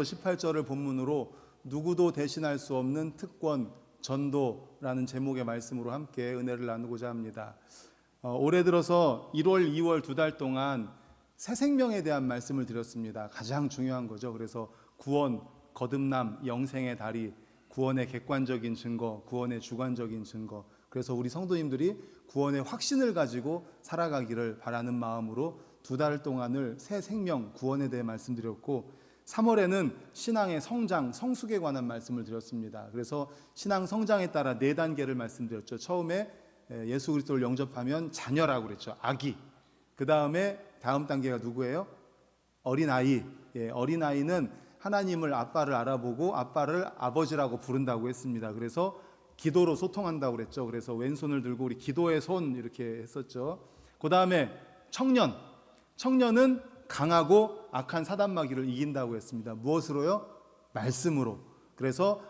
18절을 본문으로 누구도 대신할 수 없는 특권 전도라는 제목의 말씀으로 함께 은혜를 나누고자 합니다. 올해 들어서 1월, 2월 2달 동안 새 생명에 대한 말씀을 드렸습니다. 가장 중요한 거죠. 그래서 구원, 거듭남, 영생의 다리, 구원의 객관적인 증거, 구원의 주관적인 증거. 그래서 우리 성도님들이 구원의 확신을 가지고 살아가기를 바라는 마음으로 2달 동안을 새 생명, 구원에 대해 말씀드렸고, 3월에는 신앙의 성장, 성숙에 관한 말씀을 드렸습니다. 그래서 신앙 성장에 따라 4단계를 말씀드렸죠. 처음에 예수 그리스도를 영접하면 자녀라고 그랬죠. 아기. 그 다음에 다음 단계가 누구예요? 어린아이. 어린아이는 하나님을, 아빠를 알아보고 아빠를 아버지라고 부른다고 했습니다. 그래서 기도로 소통한다고 그랬죠. 그래서 왼손을 들고 우리 기도의 손 이렇게 했었죠. 그 다음에 청년. 청년은 강하고 악한 사단마귀를 이긴다고 했습니다. 무엇으로요? 말씀으로. 그래서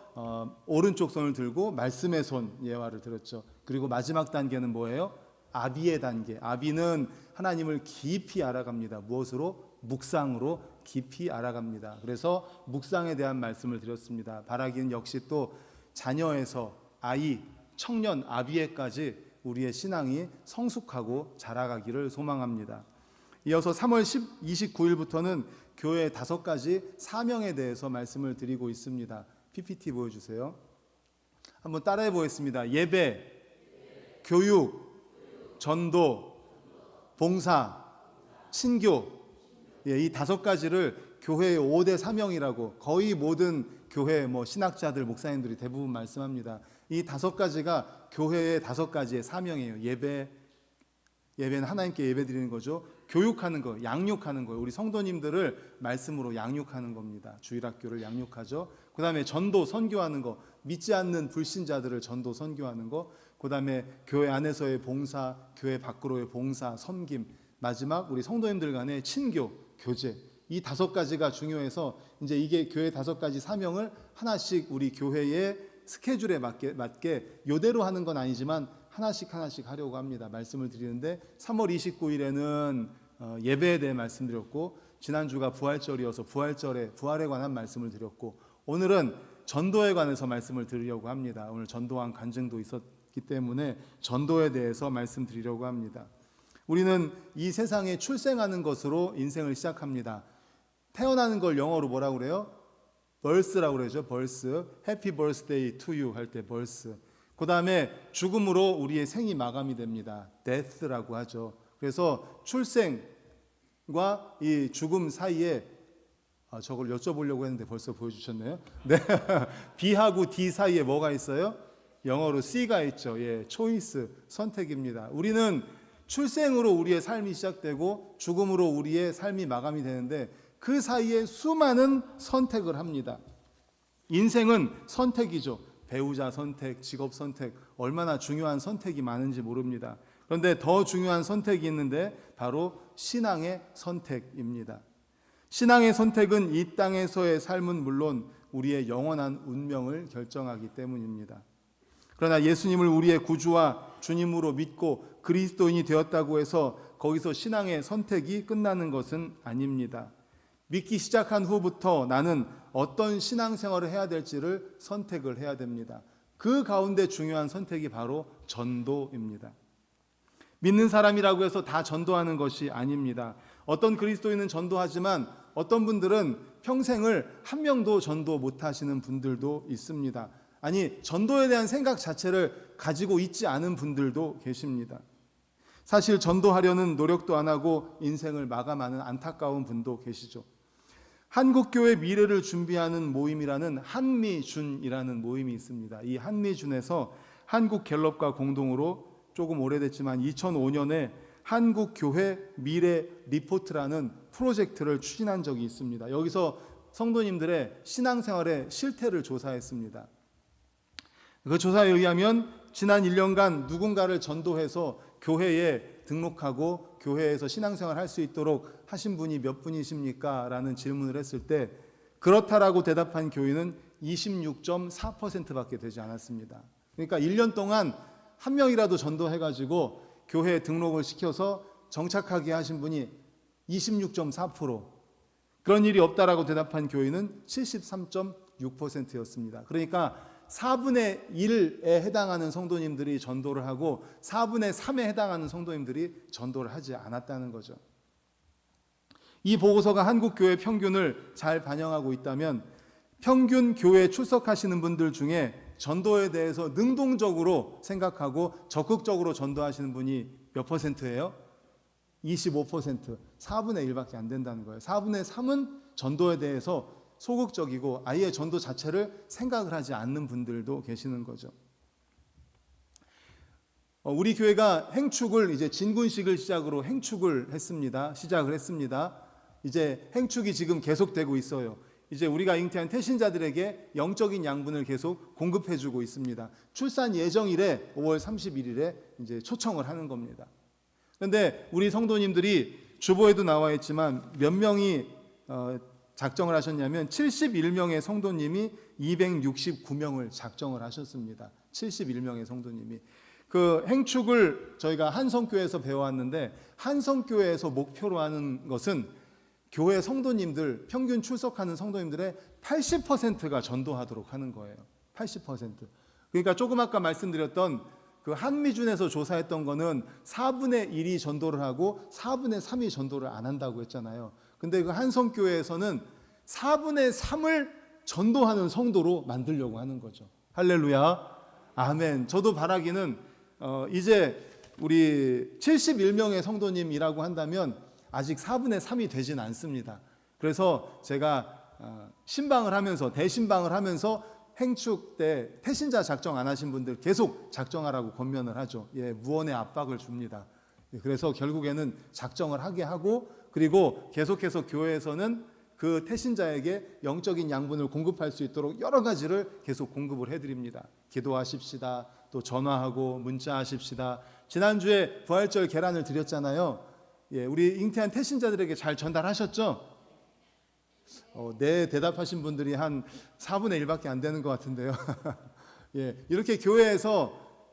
오른쪽 손을 들고 말씀의 손 예화를 들었죠. 그리고 마지막 단계는 뭐예요? 아비의 단계. 아비는 하나님을 깊이 알아갑니다. 무엇으로? 묵상으로 깊이 알아갑니다. 그래서 묵상에 대한 말씀을 드렸습니다. 바라기는 역시 또 자녀에서 아이, 청년, 아비에까지 우리의 신앙이 성숙하고 자라가기를 소망합니다. 이어서 3월 29일부터는 교회 5가지 사명에 대해서 말씀을 드리고 있습니다. PPT 보여주세요. 한번 따라해 보겠습니다. 예배, 교육, 전도, 봉사, 친교. 이 5가지를 교회의 5대 사명이라고 거의 모든 교회 신학자들, 목사님들이 대부분 말씀합니다. 이 5가지가 교회의 5가지의 사명이에요. 예배는 하나님께 예배드리는 거죠. 교육하는 거, 양육하는 거예요. 우리 성도님들을 말씀으로 양육하는 겁니다. 주일학교를 양육하죠. 그 다음에 전도, 선교하는 거, 믿지 않는 불신자들을 전도, 선교하는 거. 그 다음에 교회 안에서의 봉사, 교회 밖으로의 봉사, 섬김. 마지막 우리 성도님들 간의 친교, 교제. 이 5가지가 중요해서 이제 이게 교회 5가지 사명을 하나씩 우리 교회의 스케줄에 맞게 요대로 하는 건 아니지만 하나씩 하려고 합니다. 말씀을 드리는데 3월 29일에는 예배에 대해 말씀드렸고, 지난주가 부활절이어서 부활에 관한 말씀을 드렸고, 오늘은 전도에 관해서 말씀을 드리려고 합니다. 오늘 전도한 간증도 있었기 때문에 전도에 대해서 말씀드리려고 합니다. 우리는 이 세상에 출생하는 것으로 인생을 시작합니다. 태어나는 걸 영어로 뭐라고 그래요? birth라고 그러죠. birth. Happy birthday to you 할 때 birth. 그 다음에 죽음으로 우리의 생이 마감이 됩니다. death라고 하죠. 그래서 출생과 이 죽음 사이에 저걸 여쭤보려고 했는데 벌써 보여주셨네요. 네. B하고 D 사이에 뭐가 있어요? 영어로 C가 있죠. choice, 선택입니다. 우리는 출생으로 우리의 삶이 시작되고 죽음으로 우리의 삶이 마감이 되는데 그 사이에 수많은 선택을 합니다. 인생은 선택이죠. 배우자 선택, 직업 선택, 얼마나 중요한 선택이 많은지 모릅니다. 그런데 더 중요한 선택이 있는데 바로 신앙의 선택입니다. 신앙의 선택은 이 땅에서의 삶은 물론 우리의 영원한 운명을 결정하기 때문입니다. 그러나 예수님을 우리의 구주와 주님으로 믿고 그리스도인이 되었다고 해서 거기서 신앙의 선택이 끝나는 것은 아닙니다. 믿기 시작한 후부터 나는 어떤 신앙생활을 해야 될지를 선택을 해야 됩니다. 그 가운데 중요한 선택이 바로 전도입니다. 믿는 사람이라고 해서 다 전도하는 것이 아닙니다. 어떤 그리스도인은 전도하지만 어떤 분들은 평생을 한 명도 전도 못하시는 분들도 있습니다. 아니, 전도에 대한 생각 자체를 가지고 있지 않은 분들도 계십니다. 사실 전도하려는 노력도 안 하고 인생을 마감하는 안타까운 분도 계시죠. 한국교회 미래를 준비하는 모임이라는 한미준이라는 모임이 있습니다. 이 한미준에서 한국갤럽과 공동으로 조금 오래됐지만 2005년에 한국교회 미래 리포트라는 프로젝트를 추진한 적이 있습니다. 여기서 성도님들의 신앙생활의 실태를 조사했습니다. 그 조사에 의하면 지난 1년간 누군가를 전도해서 교회에 등록하고 교회에서 신앙생활 할 수 있도록 하신 분이 몇 분이십니까? 라는 질문을 했을 때 그렇다라고 대답한 교인은 26.4%밖에 되지 않았습니다. 그러니까 1년 동안 한 명이라도 전도해가지고 교회에 등록을 시켜서 정착하게 하신 분이 26.4%. 그런 일이 없다라고 대답한 교인은 73.6%였습니다. 그러니까 4분의 1에 해당하는 성도님들이 전도를 하고 4분의 3에 해당하는 성도님들이 전도를 하지 않았다는 거죠. 이 보고서가 한국 교회 평균을 잘 반영하고 있다면 평균 교회에 출석하시는 분들 중에 전도에 대해서 능동적으로 생각하고 적극적으로 전도하시는 분이 몇 퍼센트예요? 25%, 4분의 1밖에 안 된다는 거예요. 4분의 3은 전도에 대해서 소극적이고 아예 전도 자체를 생각을 하지 않는 분들도 계시는 거죠. 우리 교회가 행축을 이제 진군식을 시작으로 시작을 했습니다. 이제 행축이 지금 계속되고 있어요. 이제 우리가 잉태한 태신자들에게 영적인 양분을 계속 공급해주고 있습니다. 출산 예정일에 5월 31일에 이제 초청을 하는 겁니다. 그런데 우리 성도님들이 주보에도 나와 있지만 몇 명이 작정을 하셨냐면 71명의 성도님이 269명을 작정을 하셨습니다. 71명의 성도님이. 그 행축을 저희가 한성교회에서 배워왔는데 한성교회에서 목표로 하는 것은 교회 성도님들, 평균 출석하는 성도님들의 80%가 전도하도록 하는 거예요. 80%. 그러니까 조금 아까 말씀드렸던 그 한미준에서 조사했던 거는 4분의 1이 전도를 하고 4분의 3이 전도를 안 한다고 했잖아요. 근데 그 한성교회에서는 4분의 3을 전도하는 성도로 만들려고 하는 거죠. 할렐루야. 아멘. 저도 바라기는 이제 우리 71명의 성도님이라고 한다면 아직 4분의 3이 되진 않습니다. 그래서 제가 신방을 하면서 대신방을 하면서 행축 때 태신자 작정 안 하신 분들 계속 작정하라고 권면을 하죠. 무언의 압박을 줍니다. 그래서 결국에는 작정을 하게 하고 그리고 계속해서 교회에서는 그 태신자에게 영적인 양분을 공급할 수 있도록 여러 가지를 계속 공급을 해드립니다. 기도하십시다. 또 전화하고 문자하십시다. 지난주에 부활절 계란을 드렸잖아요. 우리 잉태한 태신자들에게 잘 전달하셨죠? 네, 대답하신 분들이 한 4분의 1밖에 안 되는 것 같은데요. 이렇게 교회에서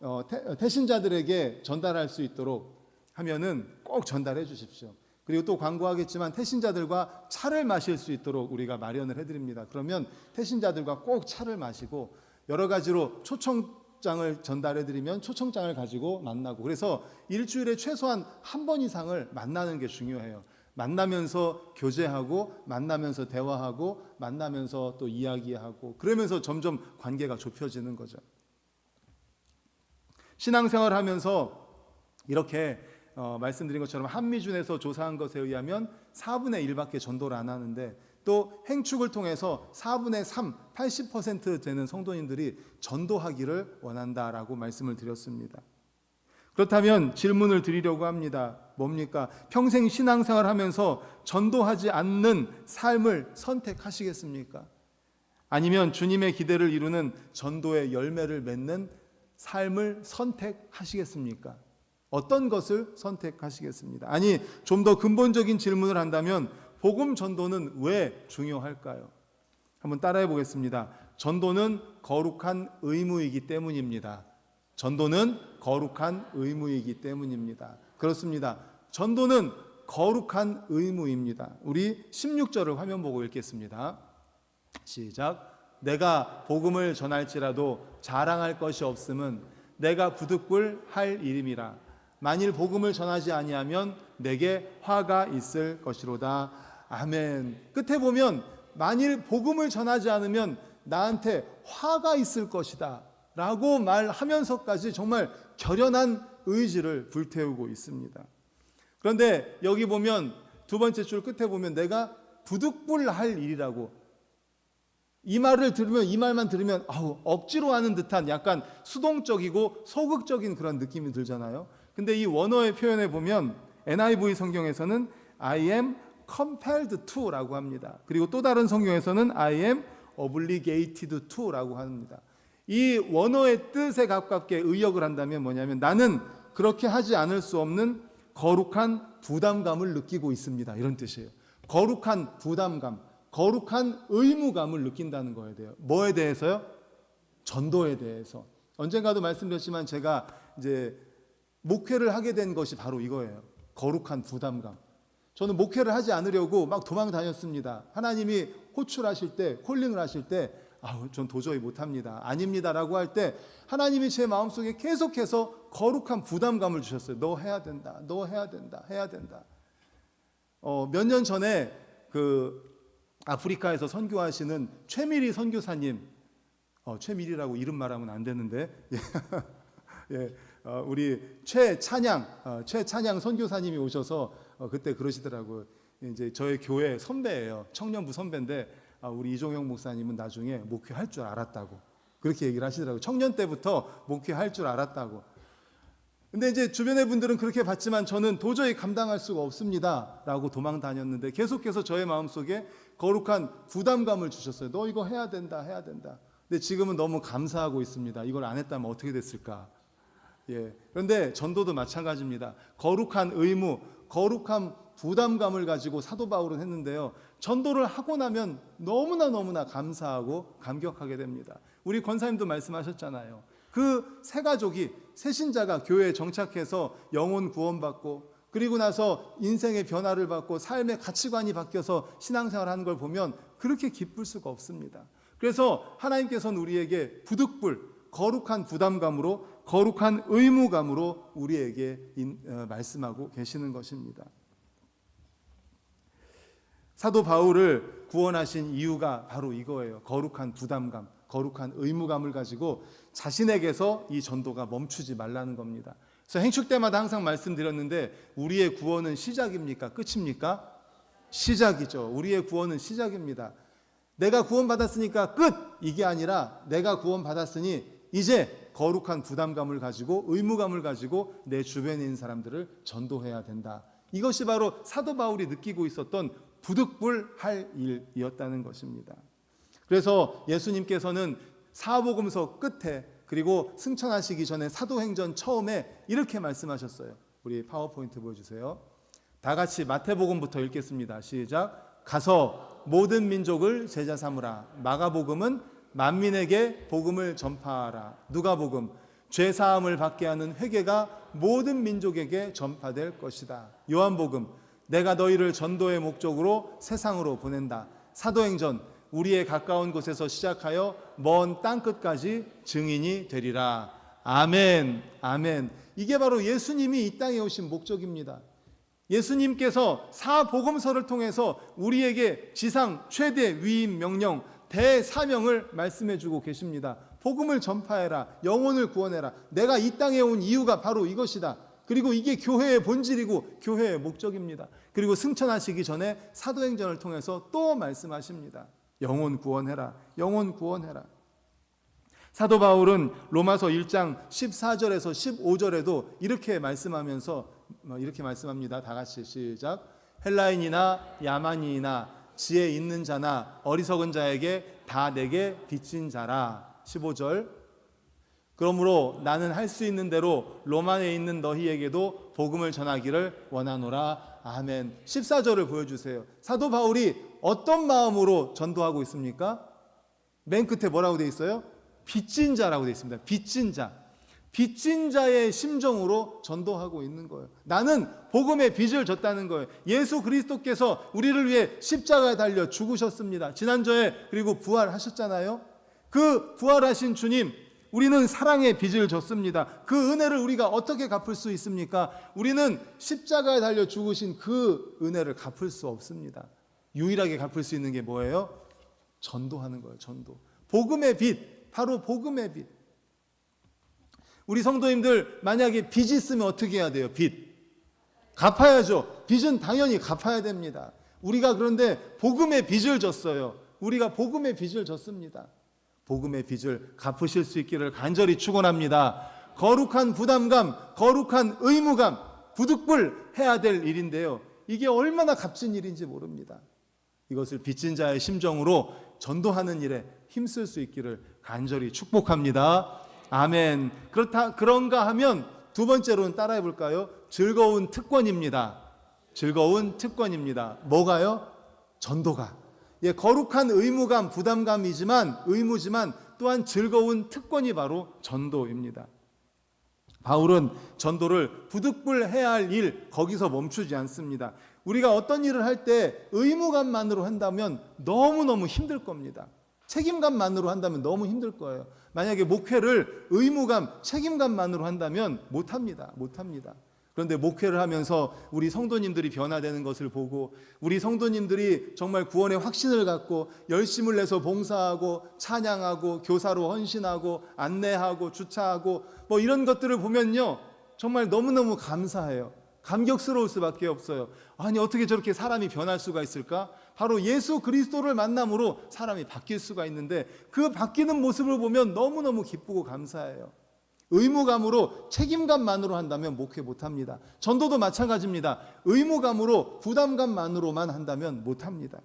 태신자들에게 전달할 수 있도록 하면은 꼭 전달해 주십시오. 그리고 또 광고하겠지만 태신자들과 차를 마실 수 있도록 우리가 마련을 해드립니다. 그러면 태신자들과 꼭 차를 마시고 여러 가지로 초청장을 전달해드리면 초청장을 가지고 만나고 그래서 일주일에 최소한 한 번 이상을 만나는 게 중요해요. 만나면서 교제하고 만나면서 대화하고 만나면서 또 이야기하고 그러면서 점점 관계가 좁혀지는 거죠. 신앙생활 하면서 이렇게 말씀드린 것처럼 한미준에서 조사한 것에 의하면 4분의 1밖에 전도를 안 하는데 또 행축을 통해서 4분의 3, 80% 되는 성도님들이 전도하기를 원한다라고 말씀을 드렸습니다. 그렇다면 질문을 드리려고 합니다. 뭡니까? 평생 신앙생활 하면서 전도하지 않는 삶을 선택하시겠습니까? 아니면 주님의 기대를 이루는 전도의 열매를 맺는 삶을 선택하시겠습니까? 어떤 것을 선택하시겠습니다? 아니, 좀 더 근본적인 질문을 한다면 복음 전도는 왜 중요할까요? 한번 따라해 보겠습니다. 전도는 거룩한 의무이기 때문입니다. 전도는 거룩한 의무이기 때문입니다. 그렇습니다. 전도는 거룩한 의무입니다. 우리 16절을 화면 보고 읽겠습니다. 시작. 내가 복음을 전할지라도 자랑할 것이 없음은 내가 부득불 할 일임이라. 만일 복음을 전하지 아니하면 내게 화가 있을 것이로다. 아멘. 끝에 보면 만일 복음을 전하지 않으면 나한테 화가 있을 것이다 라고 말하면서까지 정말 결연한 의지를 불태우고 있습니다. 그런데 여기 보면 두 번째 줄 끝에 보면 내가 부득불 할 일이라고 이 말을 들으면 이 말만 들으면 억지로 하는 듯한 약간 수동적이고 소극적인 그런 느낌이 들잖아요. 근데 이 원어의 표현에 보면 NIV 성경에서는 I am compelled to 라고 합니다. 그리고 또 다른 성경에서는 I am obligated to 라고 합니다. 이 원어의 뜻에 가깝게 의역을 한다면 뭐냐면 나는 그렇게 하지 않을 수 없는 거룩한 부담감을 느끼고 있습니다. 이런 뜻이에요. 거룩한 부담감, 거룩한 의무감을 느낀다는 거에 대해요. 뭐에 대해서요? 전도에 대해서. 언젠가도 말씀드렸지만 제가 이제 목회를 하게 된 것이 바로 이거예요. 거룩한 부담감. 저는 목회를 하지 않으려고 막 도망 다녔습니다. 하나님이 호출하실 때, 콜링을 하실 때 전 도저히 못합니다. 아닙니다라고 할 때 하나님이 제 마음속에 계속해서 거룩한 부담감을 주셨어요. 너 해야 된다. 너 해야 된다. 해야 된다. 몇 년 전에 그 아프리카에서 선교하시는 최미리 선교사님, 최미리라고 이름 말하면 안 되는데 예, 우리 최찬양 선교사님이 오셔서 그때 그러시더라고요. 이제 저희 교회 선배예요. 청년부 선배인데 우리 이종영 목사님은 나중에 목회할 줄 알았다고 그렇게 얘기를 하시더라고요. 청년 때부터 목회할 줄 알았다고. 근데 이제 주변의 분들은 그렇게 봤지만 저는 도저히 감당할 수가 없습니다 라고 도망 다녔는데 계속해서 저의 마음속에 거룩한 부담감을 주셨어요. 너 이거 해야 된다, 해야 된다. 근데 지금은 너무 감사하고 있습니다. 이걸 안 했다면 어떻게 됐을까? 예. 그런데 전도도 마찬가지입니다. 거룩한 의무, 거룩한 부담감을 가지고 사도 바울은 했는데요. 전도를 하고 나면 너무나 감사하고 감격하게 됩니다. 우리 권사님도 말씀하셨잖아요. 그 새 가족이, 새신자가 교회에 정착해서 영혼 구원받고 그리고 나서 인생의 변화를 받고 삶의 가치관이 바뀌어서 신앙생활하는 걸 보면 그렇게 기쁠 수가 없습니다. 그래서 하나님께서는 우리에게 부득불, 거룩한 부담감으로, 거룩한 의무감으로 우리에게 말씀하고 계시는 것입니다. 사도 바울을 구원하신 이유가 바로 이거예요. 거룩한 부담감, 거룩한 의무감을 가지고 자신에게서 이 전도가 멈추지 말라는 겁니다. 그래서 행축 때마다 항상 말씀드렸는데 우리의 구원은 시작입니까? 끝입니까? 시작이죠. 우리의 구원은 시작입니다. 내가 구원받았으니까 끝! 이게 아니라 내가 구원받았으니 이제 거룩한 부담감을 가지고 의무감을 가지고 내 주변에 있는 사람들을 전도해야 된다. 이것이 바로 사도 바울이 느끼고 있었던 부득불할 일이었다는 것입니다. 그래서 예수님께서는 사복음서 끝에 그리고 승천하시기 전에 사도행전 처음에 이렇게 말씀하셨어요. 우리 파워포인트 보여주세요. 다 같이 마태복음부터 읽겠습니다. 시작. 가서 모든 민족을 제자 삼으라. 마가복음은 만민에게 복음을 전파하라. 누가복음 죄 사함을 받게 하는 회개가 모든 민족에게 전파될 것이다. 요한복음 내가 너희를 전도의 목적으로 세상으로 보낸다. 사도행전 우리의 가까운 곳에서 시작하여 먼 땅끝까지 증인이 되리라. 아멘, 아멘. 이게 바로 예수님이 이 땅에 오신 목적입니다. 예수님께서 사복음서를 통해서 우리에게 지상 최대 위임 명령, 대사명을 말씀해 주고 계십니다. 복음을 전파해라. 영혼을 구원해라. 내가 이 땅에 온 이유가 바로 이것이다. 그리고 이게 교회의 본질이고 교회의 목적입니다. 그리고 승천하시기 전에 사도행전을 통해서 또 말씀하십니다. 영혼 구원해라. 영혼 구원해라. 사도 바울은 로마서 1장 14절에서 15절에도 이렇게 말씀하면서 이렇게 말씀합니다. 다 같이 시작. 헬라인이나 야만인이나 지혜 있는 자나 어리석은 자에게 다 내게 빚진 자라. 15절. 그러므로 나는 할 수 있는 대로 로마에 있는 너희에게도 복음을 전하기를 원하노라. 아멘. 14절을 보여주세요. 사도 바울이 어떤 마음으로 전도하고 있습니까? 맨 끝에 뭐라고 되어 있어요? 빚진 자라고 되어 있습니다. 빚진 자. 빚진 자의 심정으로 전도하고 있는 거예요. 나는 복음의 빚을 졌다는 거예요. 예수 그리스도께서 우리를 위해 십자가에 달려 죽으셨습니다. 지난주에 그리고 부활하셨잖아요. 그 부활하신 주님, 우리는 사랑의 빚을 졌습니다. 그 은혜를 우리가 어떻게 갚을 수 있습니까? 우리는 십자가에 달려 죽으신 그 은혜를 갚을 수 없습니다. 유일하게 갚을 수 있는 게 뭐예요? 전도하는 거예요. 전도. 복음의 빚, 바로 복음의 빚. 우리 성도님들 만약에 빚이 있으면 어떻게 해야 돼요? 빚. 갚아야죠. 빚은 당연히 갚아야 됩니다. 우리가 그런데 복음의 빚을 졌어요. 우리가 복음의 빚을 졌습니다. 복음의 빚을 갚으실 수 있기를 간절히 축원합니다. 거룩한 부담감, 거룩한 의무감, 부득불 해야 될 일인데요. 이게 얼마나 값진 일인지 모릅니다. 이것을 빚진 자의 심정으로 전도하는 일에 힘쓸 수 있기를 간절히 축복합니다. 아멘. 그런가 하면 두 번째로는 따라해 볼까요? 즐거운 특권입니다. 즐거운 특권입니다. 뭐가요? 전도가. 예, 거룩한 의무감, 의무지만 또한 즐거운 특권이 바로 전도입니다. 바울은 전도를 부득불 해야 할 일, 거기서 멈추지 않습니다. 우리가 어떤 일을 할 때 의무감만으로 한다면 너무너무 힘들 겁니다. 책임감만으로 한다면 너무 힘들 거예요. 만약에 목회를 의무감, 책임감만으로 한다면 못합니다. 그런데 목회를 하면서 우리 성도님들이 변화되는 것을 보고, 우리 성도님들이 정말 구원의 확신을 갖고 열심을 내서 봉사하고 찬양하고 교사로 헌신하고 안내하고 주차하고 뭐 이런 것들을 보면요, 정말 너무너무 감사해요. 감격스러울 수밖에 없어요. 아니, 어떻게 저렇게 사람이 변할 수가 있을까? 바로 예수 그리스도를 만남으로 사람이 바뀔 수가 있는데, 그 바뀌는 모습을 보면 너무너무 기쁘고 감사해요. 의무감으로, 책임감만으로 한다면 목회 못합니다. 전도도 마찬가지입니다. 의무감으로, 부담감만으로만 한다면 못합니다.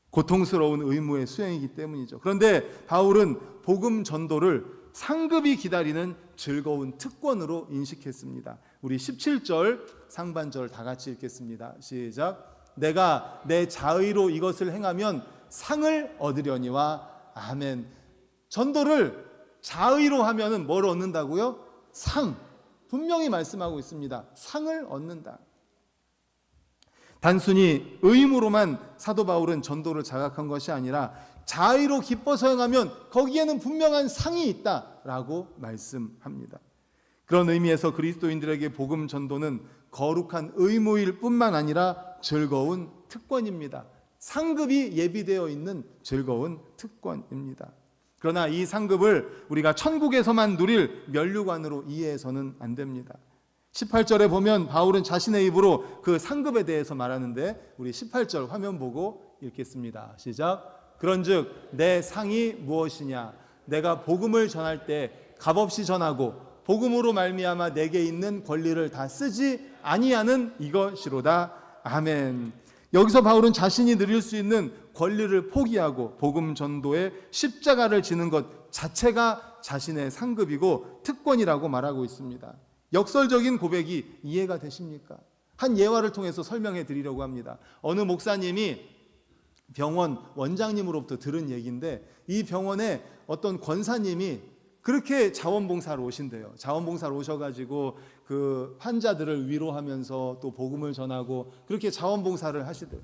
고통스러운 의무의 수행이기 때문이죠. 그런데 바울은 복음 전도를 상급이 기다리는 즐거운 특권으로 인식했습니다. 우리 17절 상반절 다 같이 읽겠습니다. 시작. 내가 내 자의로 이것을 행하면 상을 얻으려니와. 아멘. 전도를 자의로 하면은 뭘 얻는다고요? 상. 분명히 말씀하고 있습니다. 상을 얻는다. 단순히 의무로만 사도 바울은 전도를 자각한 것이 아니라 자의로 기뻐서 행하면 거기에는 분명한 상이 있다라고 말씀합니다. 그런 의미에서 그리스도인들에게 복음 전도는 거룩한 의무일 뿐만 아니라 즐거운 특권입니다. 상급이 예비되어 있는 즐거운 특권입니다. 그러나 이 상급을 우리가 천국에서만 누릴 면류관으로 이해해서는 안 됩니다. 18절에 보면 바울은 자신의 입으로 그 상급에 대해서 말하는데, 우리 18절 화면 보고 읽겠습니다. 시작. 그런즉 내 상이 무엇이냐? 내가 복음을 전할 때 값없이 전하고 복음으로 말미암아 내게 있는 권리를 다 쓰지 아니하는 이것이로다. 아멘. 여기서 바울은 자신이 누릴 수 있는 권리를 포기하고 복음 전도에 십자가를 지는 것 자체가 자신의 상급이고 특권이라고 말하고 있습니다. 역설적인 고백이 이해가 되십니까? 한 예화를 통해서 설명해 드리려고 합니다. 어느 목사님이 병원 원장님으로부터 들은 얘기인데, 이 병원에 어떤 권사님이 그렇게 자원봉사로 오신대요. 자원봉사로 오셔가지고 그 환자들을 위로하면서 또 복음을 전하고 그렇게 자원봉사를 하시대요.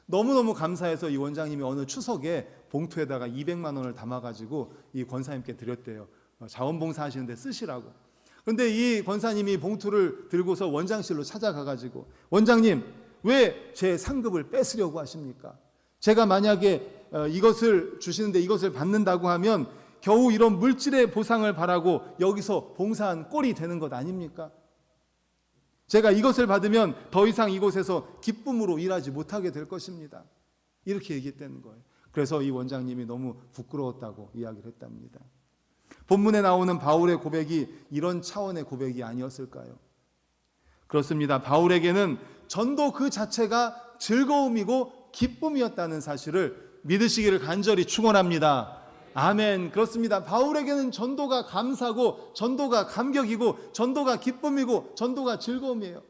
너무너무 감사해서 이 원장님이 어느 추석에 봉투에다가 200만 원을 담아가지고 이 권사님께 드렸대요. 자원봉사 하시는데 쓰시라고. 그런데 이 권사님이 봉투를 들고서 원장실로 찾아가가지고, 원장님, 왜 제 상급을 뺏으려고 하십니까? 제가 만약에 이것을 주시는데 이것을 받는다고 하면 겨우 이런 물질의 보상을 바라고 여기서 봉사한 꼴이 되는 것 아닙니까? 제가 이것을 받으면 더 이상 이곳에서 기쁨으로 일하지 못하게 될 것입니다. 이렇게 얘기했다는 거예요. 그래서 이 원장님이 너무 부끄러웠다고 이야기를 했답니다. 본문에 나오는 바울의 고백이 이런 차원의 고백이 아니었을까요? 그렇습니다. 바울에게는 전도 그 자체가 즐거움이고 기쁨이었다는 사실을 믿으시기를 간절히 축원합니다. 아멘. 그렇습니다. 바울에게는 전도가 감사고 전도가 감격이고 전도가 기쁨이고 전도가 즐거움이에요.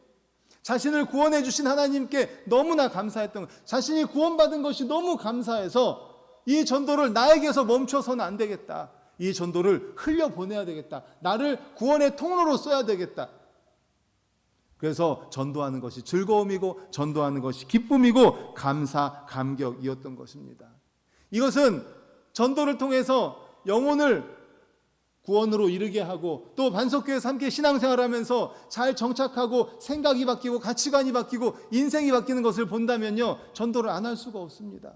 자신을 구원해 주신 하나님께 너무나 감사했던 것, 자신이 구원받은 것이 너무 감사해서 이 전도를 나에게서 멈춰서는 안 되겠다. 이 전도를 흘려보내야 되겠다. 나를 구원의 통로로 써야 되겠다. 그래서 전도하는 것이 즐거움이고 전도하는 것이 기쁨이고 감사, 감격이었던 것입니다. 이것은 전도를 통해서 영혼을 구원으로 이르게 하고 또 반석교회에서 함께 신앙생활하면서 잘 정착하고 생각이 바뀌고 가치관이 바뀌고 인생이 바뀌는 것을 본다면요, 전도를 안 할 수가 없습니다.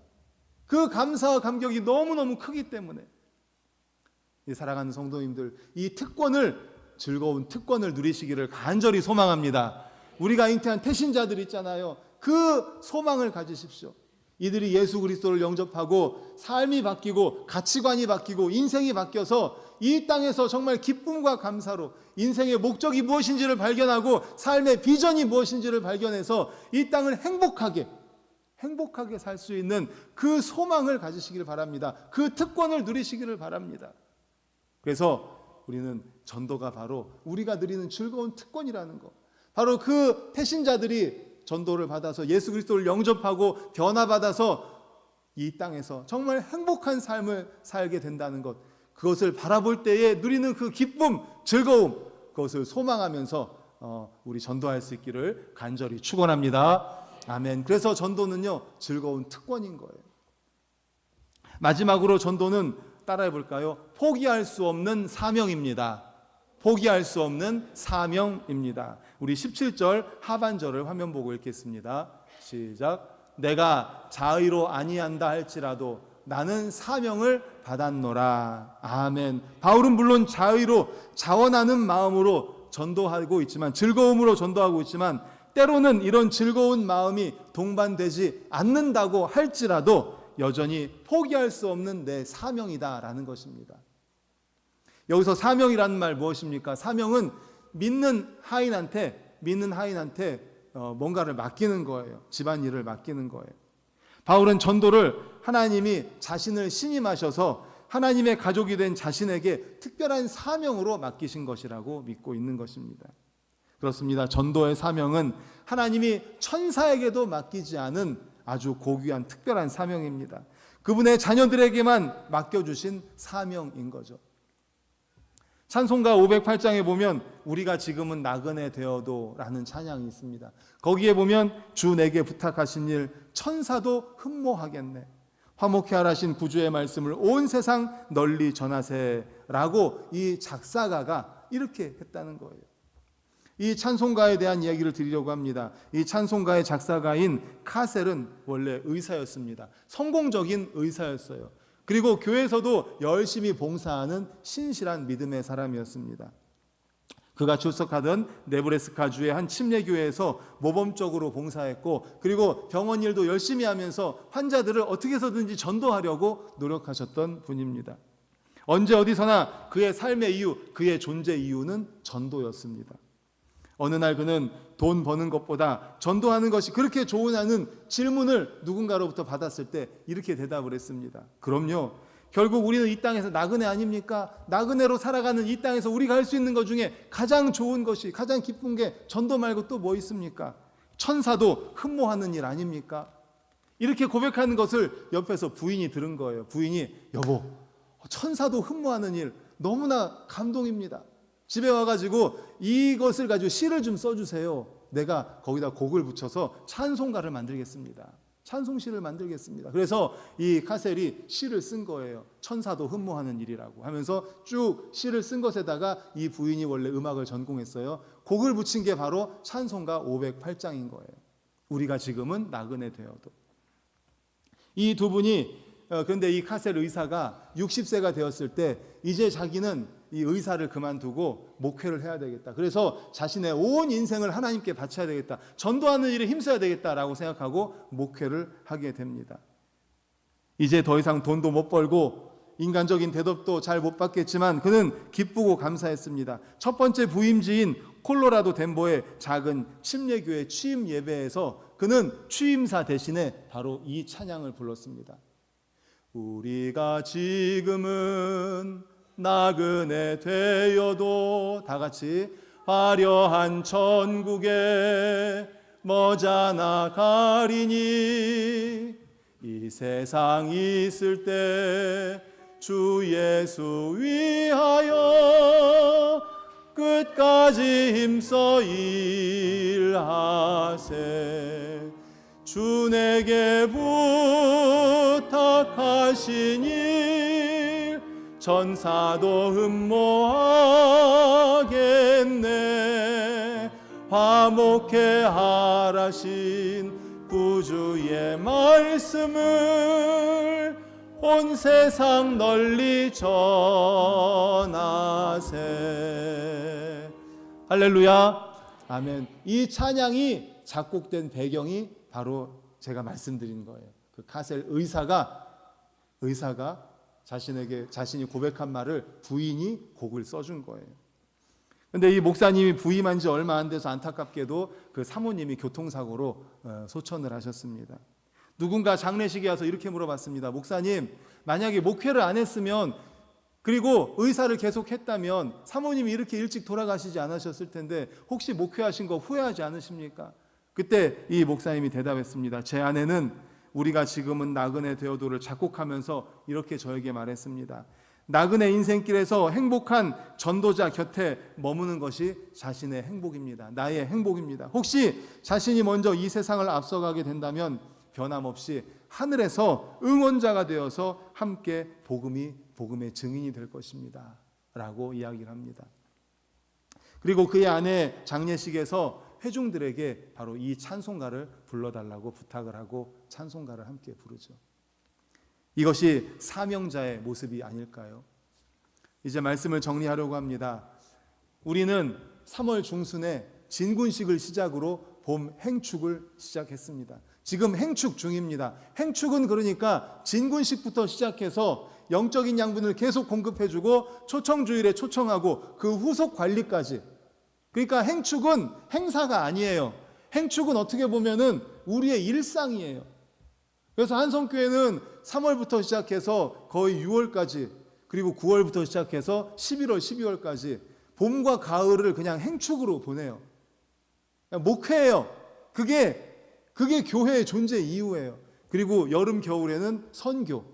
그 감사와 감격이 너무너무 크기 때문에 사랑하는 성도님들, 이 특권을, 즐거운 특권을 누리시기를 간절히 소망합니다. 우리가 잉태한 태신자들 있잖아요. 그 소망을 가지십시오. 이들이 예수 그리스도를 영접하고 삶이 바뀌고 가치관이 바뀌고 인생이 바뀌어서 이 땅에서 정말 기쁨과 감사로 인생의 목적이 무엇인지를 발견하고 삶의 비전이 무엇인지를 발견해서 이 땅을 행복하게 살 수 있는 그 소망을 가지시기를 바랍니다. 그 특권을 누리시기를 바랍니다. 그래서 우리는 전도가 바로 우리가 누리는 즐거운 특권이라는 것, 바로 그 태신자들이 전도를 받아서 예수 그리스도를 영접하고 변화받아서 이 땅에서 정말 행복한 삶을 살게 된다는 것, 그것을 바라볼 때에 누리는 그 기쁨, 즐거움, 그것을 소망하면서 우리 전도할 수 있기를 간절히 축원합니다. 아멘. 그래서 전도는요, 즐거운 특권인 거예요. 마지막으로 전도는 따라해 볼까요? 포기할 수 없는 사명입니다. 포기할 수 없는 사명입니다. 우리 17절 하반절을 화면 보고 읽겠습니다. 시작. 내가 자의로 아니한다 할지라도 나는 사명을 받았노라. 아멘. 바울은 물론 자의로 자원하는 마음으로 전도하고 있지만, 즐거움으로 전도하고 있지만, 때로는 이런 즐거운 마음이 동반되지 않는다고 할지라도 여전히 포기할 수 없는 내 사명이다라는 것입니다. 여기서 사명이라는 말 무엇입니까? 사명은 믿는 하인한테 뭔가를 맡기는 거예요. 집안일을 맡기는 거예요. 바울은 전도를 하나님이 자신을 신임하셔서 하나님의 가족이 된 자신에게 특별한 사명으로 맡기신 것이라고 믿고 있는 것입니다. 그렇습니다. 전도의 사명은 하나님이 천사에게도 맡기지 않은 아주 고귀한 특별한 사명입니다. 그분의 자녀들에게만 맡겨주신 사명인 거죠. 찬송가 508장에 보면 우리가 지금은 나그네 되어도 라는 찬양이 있습니다. 거기에 보면 주 내게 부탁하신 일 천사도 흠모하겠네. 화목해 하라신 구주의 말씀을 온 세상 널리 전하세 라고 이 작사가가 이렇게 했다는 거예요. 이 찬송가에 대한 이야기를 드리려고 합니다. 이 찬송가의 작사가인 카셀은 원래 의사였습니다. 성공적인 의사였어요. 그리고 교회에서도 열심히 봉사하는 신실한 믿음의 사람이었습니다. 그가 출석하던 네브래스카주의 한 침례교회에서 모범적으로 봉사했고, 그리고 병원 일도 열심히 하면서 환자들을 어떻게 해서든지 전도하려고 노력하셨던 분입니다. 언제 어디서나 그의 삶의 이유, 그의 존재 이유는 전도였습니다. 어느 날 그는 돈 버는 것보다 전도하는 것이 그렇게 좋으냐는 질문을 누군가로부터 받았을 때 이렇게 대답을 했습니다. 그럼요. 결국 우리는 이 땅에서 나그네 아닙니까? 나그네로 살아가는 이 땅에서 우리가 할 수 있는 것 중에 가장 좋은 것이, 가장 기쁜 게 전도 말고 또 뭐 있습니까? 천사도 흠모하는 일 아닙니까? 이렇게 고백하는 것을 옆에서 부인이 들은 거예요. 부인이, 여보, 천사도 흠모하는 일 너무나 감동입니다. 집에 와가지고 이것을 가지고 시를 좀 써주세요. 내가 거기다 곡을 붙여서 찬송가를 만들겠습니다. 찬송시를 만들겠습니다. 그래서 이 카셀이 시를 쓴 거예요. 천사도 흠모하는 일이라고 하면서 쭉 시를 쓴 것에다가 이 부인이 원래 음악을 전공했어요. 곡을 붙인 게 바로 찬송가 508장인 거예요. 우리가 지금은 나그네 되어도. 이 두 분이 그런데 이 카셀 의사가 60세가 되었을 때 이제 자기는 이 의사를 그만두고 목회를 해야 되겠다. 그래서 자신의 온 인생을 하나님께 바쳐야 되겠다. 전도하는 일에 힘써야 되겠다라고 생각하고 목회를 하게 됩니다. 이제 더 이상 돈도 못 벌고 인간적인 대접도 잘 못 받겠지만 그는 기쁘고 감사했습니다. 첫 번째 부임지인 콜로라도 덴버의 작은 침례교회 취임 예배에서 그는 취임사 대신에 바로 이 찬양을 불렀습니다. 우리가 지금은 나그네 되어도, 다 같이, 화려한 천국에 머자나 가리니 이 세상 있을 때 주 예수 위하여 끝까지 힘써 일하세. 주 내게 부탁하신 일 천사도 흠모하겠네. 화목해 하라신 구주의 말씀을 온 세상 널리 전하세. 할렐루야. 아멘. 이 찬양이 작곡된 배경이 바로 제가 말씀드린 거예요. 그 카셀 의사가 자신이 고백한 말을 부인이 곡을 써준 거예요. 그런데 이 목사님이 부임한 지 얼마 안 돼서 안타깝게도 그 사모님이 교통사고로 소천을 하셨습니다. 누군가 장례식에 와서 이렇게 물어봤습니다. 목사님, 만약에 목회를 안 했으면, 그리고 의사를 계속했다면 사모님이 이렇게 일찍 돌아가시지 않으셨을 텐데 혹시 목회하신 거 후회하지 않으십니까? 그때 이 목사님이 대답했습니다. 제 아내는 우리가 지금은 나그네 되어도를 작곡하면서 이렇게 저에게 말했습니다. 나그네 인생길에서 행복한 전도자 곁에 머무는 것이 자신의 행복입니다. 나의 행복입니다. 혹시 자신이 먼저 이 세상을 앞서가게 된다면 변함없이 하늘에서 응원자가 되어서 함께 복음의 증인이 될 것입니다. 라고 이야기를 합니다. 그리고 그의 아내 장례식에서 회중들에게 바로 이 찬송가를 불러달라고 부탁을 하고 찬송가를 함께 부르죠. 이것이 사명자의 모습이 아닐까요? 이제 말씀을 정리하려고 합니다. 우리는 3월 중순에 진군식을 시작으로 봄 행축을 시작했습니다. 지금 행축 중입니다. 행축은 그러니까 진군식부터 시작해서 영적인 양분을 계속 공급해주고 초청주일에 초청하고 그 후속 관리까지. 그러니까 행축은 행사가 아니에요. 행축은 어떻게 보면은 우리의 일상이에요. 그래서 한성교회는 3월부터 시작해서 거의 6월까지, 그리고 9월부터 시작해서 11월, 12월까지 봄과 가을을 그냥 행축으로 보내요. 그냥 목회예요. 그게 교회의 존재 이유예요. 그리고 여름, 겨울에는 선교.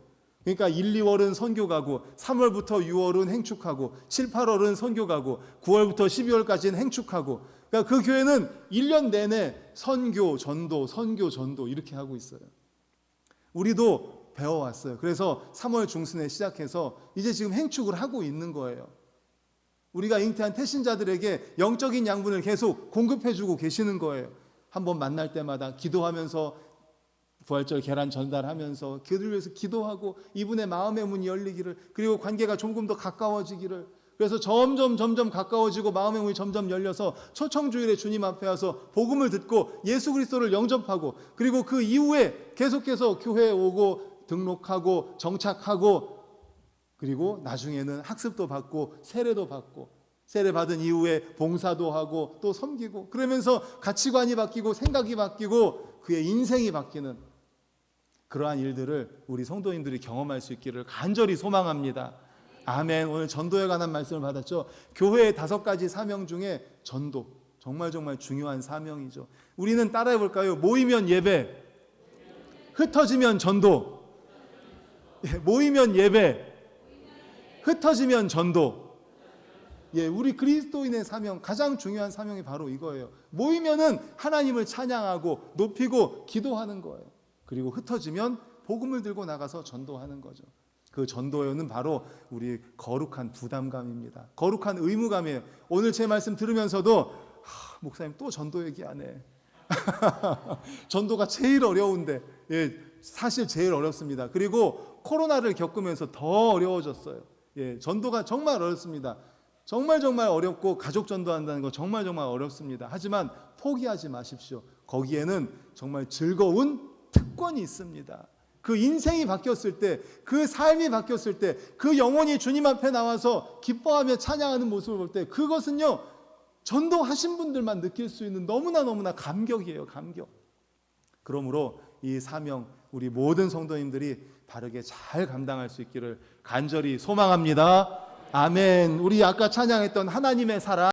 그러니까 1, 2월은 선교 가고 3월부터 6월은 행축하고 7, 8월은 선교 가고 9월부터 12월까지는 행축하고, 그러니까 그 교회는 1년 내내 선교, 전도 이렇게 하고 있어요. 우리도 배워왔어요. 그래서 3월 중순에 시작해서 이제 지금 행축을 하고 있는 거예요. 우리가 잉태한 태신자들에게 영적인 양분을 계속 공급해주고 계시는 거예요. 한번 만날 때마다 기도하면서 부활절 계란 전달하면서 그들을 위해서 기도하고 이분의 마음의 문이 열리기를, 그리고 관계가 조금 더 가까워지기를, 그래서 점점 가까워지고 마음의 문이 점점 열려서 초청주일에 주님 앞에 와서 복음을 듣고 예수 그리스도를 영접하고, 그리고 그 이후에 계속해서 교회에 오고 등록하고 정착하고, 그리고 나중에는 학습도 받고 세례도 받고, 세례 받은 이후에 봉사도 하고 또 섬기고, 그러면서 가치관이 바뀌고 생각이 바뀌고 그의 인생이 바뀌는 그러한 일들을 우리 성도님들이 경험할 수 있기를 간절히 소망합니다. 아멘. 오늘 전도에 관한 말씀을 받았죠. 교회의 5가지 사명 중에 전도, 정말 중요한 사명이죠. 우리는 따라해 볼까요? 모이면 예배, 흩어지면 전도. 모이면 예배, 흩어지면 전도. 우리 그리스도인의 사명, 가장 중요한 사명이 바로 이거예요. 모이면은 하나님을 찬양하고 높이고 기도하는 거예요. 그리고 흩어지면 복음을 들고 나가서 전도하는 거죠. 그 전도는 바로 우리 거룩한 부담감입니다. 거룩한 의무감이에요. 오늘 제 말씀 들으면서도 목사님 또 전도 얘기하네. 전도가 제일 어려운데, 사실 제일 어렵습니다. 그리고 코로나를 겪으면서 더 어려워졌어요. 전도가 정말 어렵습니다. 정말 어렵고 가족 전도한다는 거 정말 어렵습니다. 하지만 포기하지 마십시오. 거기에는 정말 즐거운 특권이 있습니다. 그 인생이 바뀌었을 때, 그 삶이 바뀌었을 때, 그 영혼이 주님 앞에 나와서 기뻐하며 찬양하는 모습을 볼 때, 그것은요 전도하신 분들만 느낄 수 있는 너무나 감격이에요. 감격. 그러므로 이 사명 우리 모든 성도님들이 바르게 잘 감당할 수 있기를 간절히 소망합니다. 아멘. 우리 아까 찬양했던 하나님의 사랑,